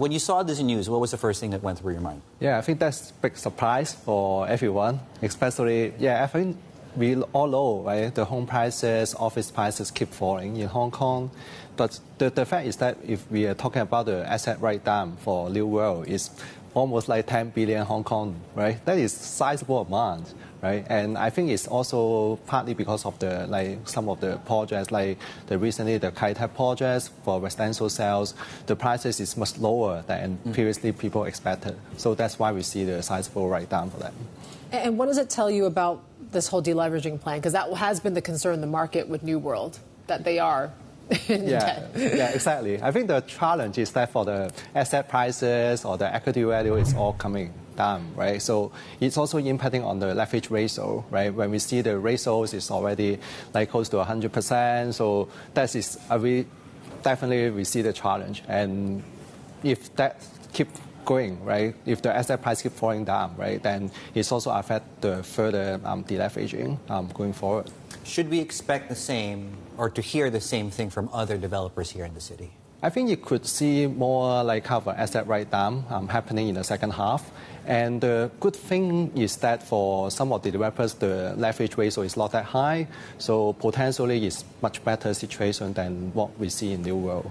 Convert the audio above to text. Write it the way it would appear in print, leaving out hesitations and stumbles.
When you saw this news, what was the first thing that went through your mind? Yeah, I think that's a big surprise for everyone, especially, I think we all know, right, the home prices, office prices keep falling in Hong Kong. But the fact is that if we are talking about the asset write-down for New World, it's almost like 10 billion Hong Kong, right? That is sizable amount, right? And I think it's also partly because of some of the projects, like recently the Kai Tak projects for residential sales, the prices is much lower than previously people expected. So that's why we see the sizable write-down for that. And what does it tell you about this whole deleveraging plan? Because that has been the concern in the market with New World, that they are yeah, exactly. I think the challenge is that for the asset prices or the equity value, it's all coming down, right? So it's also impacting on the leverage ratio, right? When we see the ratios, it's already like close to 100%. So that is definitely we see the challenge. And if that keeps going, right? If the asset price keep falling down, right, then it's also affect the further deleveraging going forward. Should we expect the same or to hear the same thing from other developers here in the city? I think you could see more like kind of an asset write-down happening in the second half. And the good thing is that for some of the developers, the leverage ratio is not that high. So potentially it's much better situation than what we see in New World.